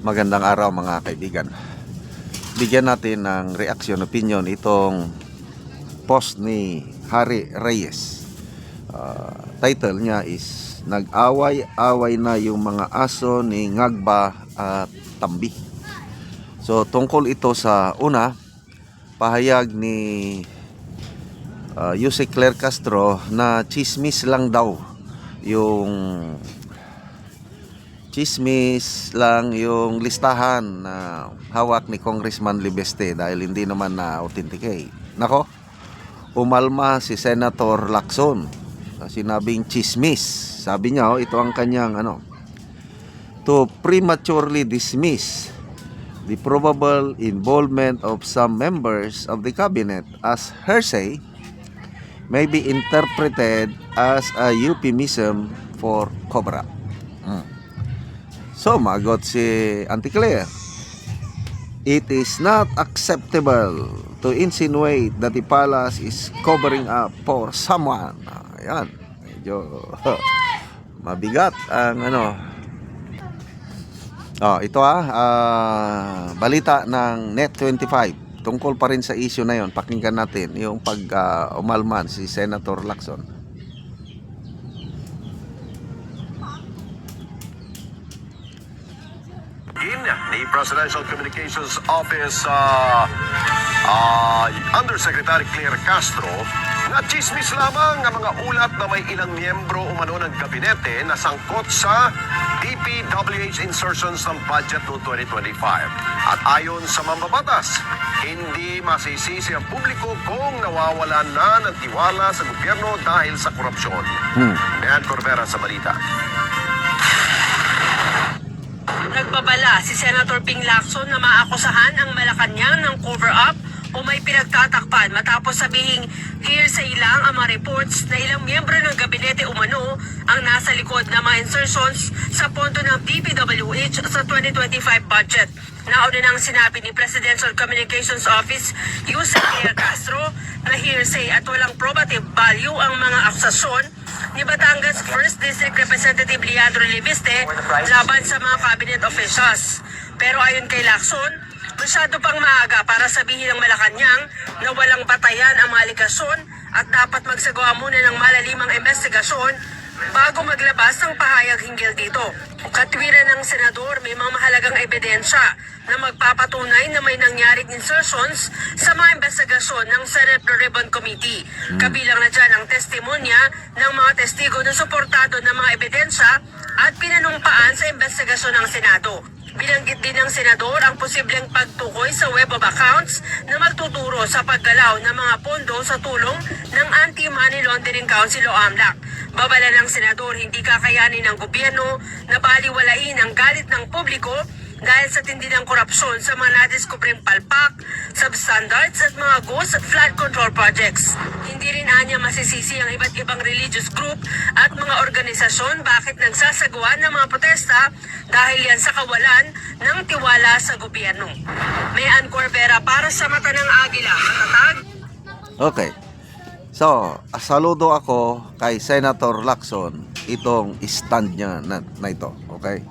Magandang araw mga kaibigan. Bigyan natin ng reaction, opinion itong post ni Harry Reyes. Title niya is Nag-away-away na yung mga aso ni Ngagba at Tambi. So tungkol ito sa una, pahayag ni Jose Claire Castro na chismis lang daw yung listahan na hawak ni Congressman Libeste dahil hindi naman na-authenticate. Nako, umalma si Senator Lacson sa sinabing chismis. Sabi niya, ito ang kanyang to prematurely dismiss the probable involvement of some members of the cabinet as hearsay may be interpreted as a euphemism for cover-up. So, magot si Auntie Claire. It is not acceptable to insinuate that the palace is covering up for someone. Ayan, medyo mabigat ang ito balita ng Net25 tungkol pa rin sa issue na yon. Pakinggan natin yung umalman si Senator Lacson. Ni Presidential Communications Office Undersecretary Claire Castro na chismis lamang ang mga ulat na may ilang miyembro umano ng gabinete na sangkot sa DPWH insertions ng budget noong 2025. At ayon sa mambabatas, hindi masisisi ang publiko kung nawawalan na ng tiwala sa gobyerno dahil sa korupsyon. Mayan Corbera sa balita. Nagbabala si Senator Ping Lacson na maakusahan ang Malacanang ng cover-up o may pinagtatakpan matapos sabihing hearsay lang ang mga reports na ilang miyembro ng gabinete umano ang nasa likod ng mga insertions sa pondo ng DPWH sa 2025 budget. Nauna nang sinabi ni Presidential Communications Office Jose Claire Castro na hearsay at walang probative value ang mga akusasyon ni Batangas 1st District Representative Leandro Libiste laban sa mga cabinet officials. Pero ayon kay Lacson, masyado pang maaga para sabihin ng Malacanang na walang batayan ang mga aligasyon at dapat magsagawa muna ng malalimang investigasyon bago maglabas ng pahayag hinggil dito. Katwiran ng senador, may mga mahalagang ebidensya na magpapatunay na may nangyaring insertions sa mga investigasyon ng Senate Blue Ribbon Committee. Kabilang na dyan ang testimonya ng mga testigo na suportado ng mga ebidensya at pinanumpaan sa investigasyon ng Senado. Binanggit din ng senador ang posibleng pagtukoy sa web of accounts na magtuturo sa paggalaw ng mga pondo sa tulong ng Anti-Money Laundering Council o AMLAC. Babala ng senador, hindi kakayanin ng gobyerno na baliwalain ang galit ng publiko dahil sa tindi ng korupsyon sa mga nadiskubreng palpak, substandards at mga ghost flood control projects. Hindi rin anya masisisi ang iba't ibang religious group at mga organisasyon bakit nagsasagawa ng mga protesta dahil yan sa kawalan ng tiwala sa gobyerno. Mayan Corbera para sa Mata ng Agila, matatag. Okay. So, saludo ako kay Senator Lacson itong stand niya na ito. Okay?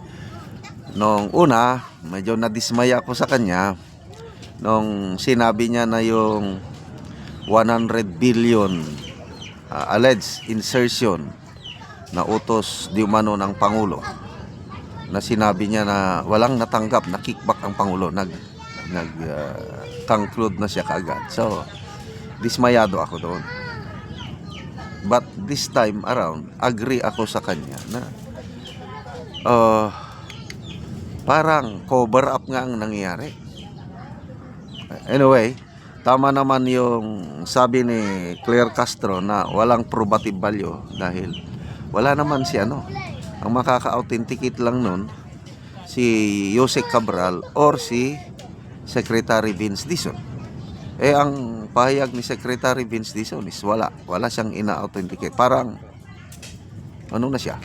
Nung una, medyo nadismaya ako sa kanya nung sinabi niya na yung 100 billion alleged insertion na utos di umano ng Pangulo, na sinabi niya na walang natanggap na kickback ang Pangulo. Conclude na siya kaagad. So, dismayado ako doon. But this time around, agree ako sa kanya na parang cover up nga ang nangyayari. Anyway, tama naman yung sabi ni Claire Castro na walang probative value dahil wala naman si ang makaka-authenticate lang nun si Jose Cabral or si Secretary Vince Dizon. Ang pahayag ni Secretary Vince Dizon is wala siyang ina-authenticate. Parang na siya?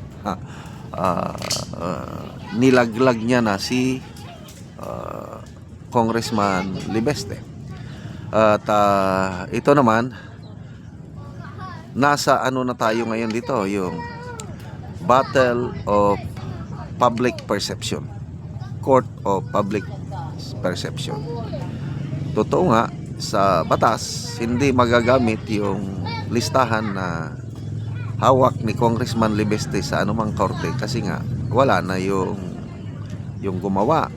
Nilaglag niya na si Congressman Libeste. At ito naman, nasa na tayo ngayon dito, yung battle of public perception. court of public perception. Totoo nga, sa batas, hindi magagamit yung listahan na hawak ni Congressman Libeste sa anumang korte kasi nga wala na yung gumawa.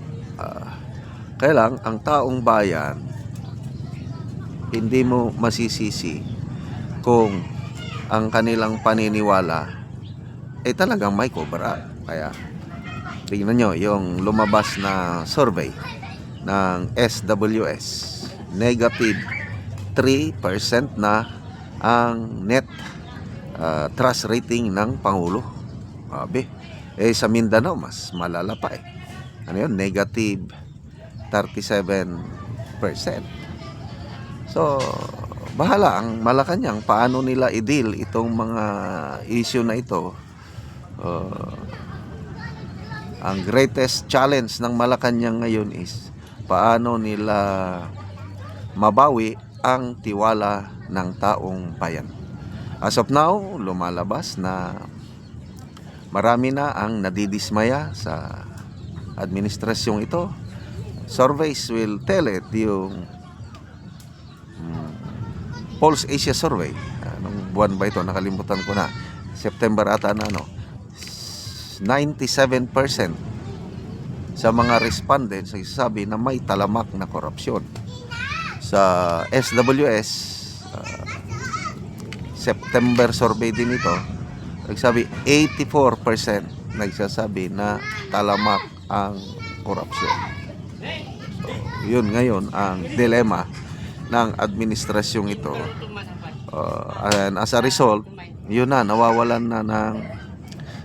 Kaya lang, ang taong bayan, hindi mo masisisi kung ang kanilang paniniwala ay talagang may kobra. Kaya tingnan nyo yung lumabas na survey ng SWS, negative 3% na ang net trust rating ng Pangulo. Sabi, sa Mindanao mas malala pa eh. Ano yun? Negative 37%. So, bahala ang Malacanang paano nila i-deal itong mga issue na ito. Ang greatest challenge ng Malacanang ngayon is paano nila mabawi ang tiwala ng taong bayan. As of now, lumalabas na marami na ang nadidismaya sa administrasyong ito. Surveys will tell it. Yung Pulse Asia Survey, anong buwan ba ito? Nakalimutan ko na. September ata na 97% sa mga respondents ay sabi na may talamak na korupsyon. Sa SWS September survey din ito, nagsabi 84% nagsasabi na talamak ang korupsyon. So, yun ngayon ang dilema ng administrasyong ito. And as a result, yun na, nawawalan na ng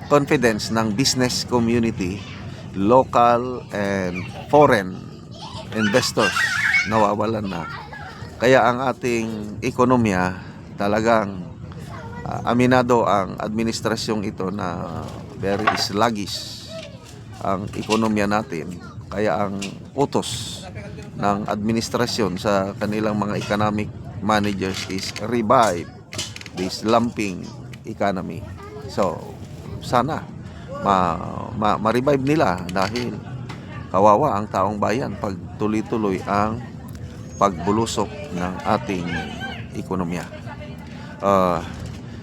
confidence ng business community, local and foreign investors, nawawalan na. Kaya ang ating ekonomiya talagang aminado ang administrasyong ito na very sluggish ang ekonomiya natin. Kaya ang utos ng administrasyon sa kanilang mga economic managers is revive this slumping economy. So, sana ma-revive nila dahil kawawa ang taong bayan pag tuloy-tuloy ang pagbulusok ng ating ekonomiya.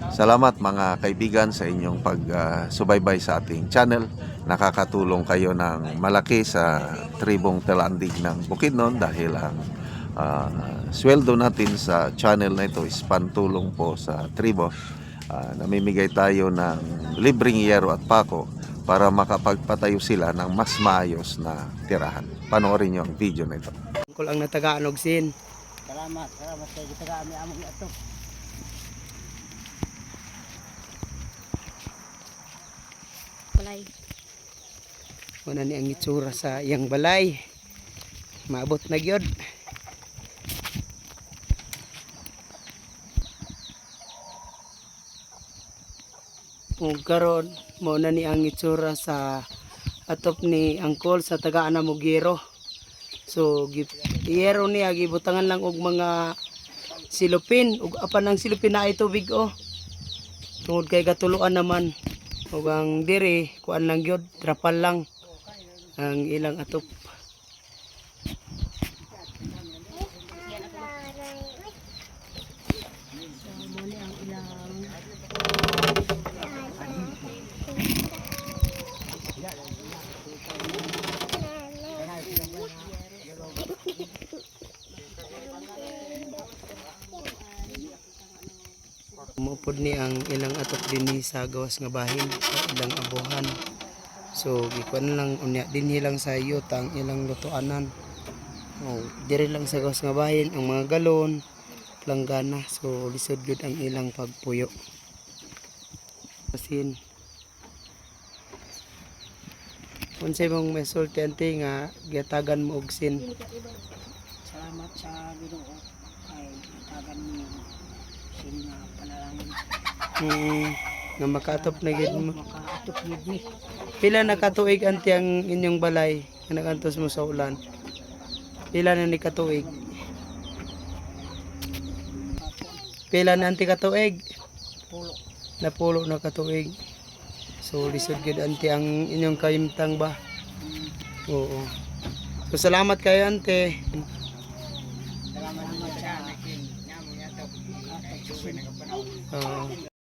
Salamat mga kaibigan sa inyong pagsubaybay sa ating channel. Nakakatulong kayo ng malaki sa tribong Talandig ng Bukidnon dahil ang sweldo natin sa channel na ito is pantulong po sa tribo. Namimigay tayo ng libreng yero at pako para makapagpatayo sila ng mas maayos na tirahan. Panoorin nyo ang video na ito. Kung ang natagaan og sin. Salamat kay gitagaan mi among ato. Balay. Muna ni ang itsura sa iyang balay. Maabot na gyud. Kung karon muna ni ang itsura sa atop ni Angkol sa tagaan na Mugiro. So iyero niya gibutangan lang og mga silupin ug apan ang silupin na ay tubig tungod kay gatuluan naman ug ang diri kuan lang gyud trapal lang ang ilang atop. Mupod ni ang ilang atop dinhi sa gawas nga bahin sa ilang abuhan. So gikuan lang unya dinhi lang sa iyot ang ilang lutuanan. Diri lang sa gawas nga bahin ang mga galon, planggana. So lisod gyud ang ilang pagpuyo. Asin. Unsay mong mesulti ante nga giyatagan mo og sin? Salamat sa Ginoo kay gitagan mi sin nga panalangin. Nga makaatop na gyud mo. Makaatop gyud ni. Pila na katuig anti ang inyong balay nga nagantos mo sa ulan? Pila na ni katuig? Pila na anti katuig? Pulo. Napulo na katuig. So lisod gyud anti ang inyong kayimtang ba? Oo. So salamat kayo ante. Salamat sa nakin. Nyamo yato. Oo.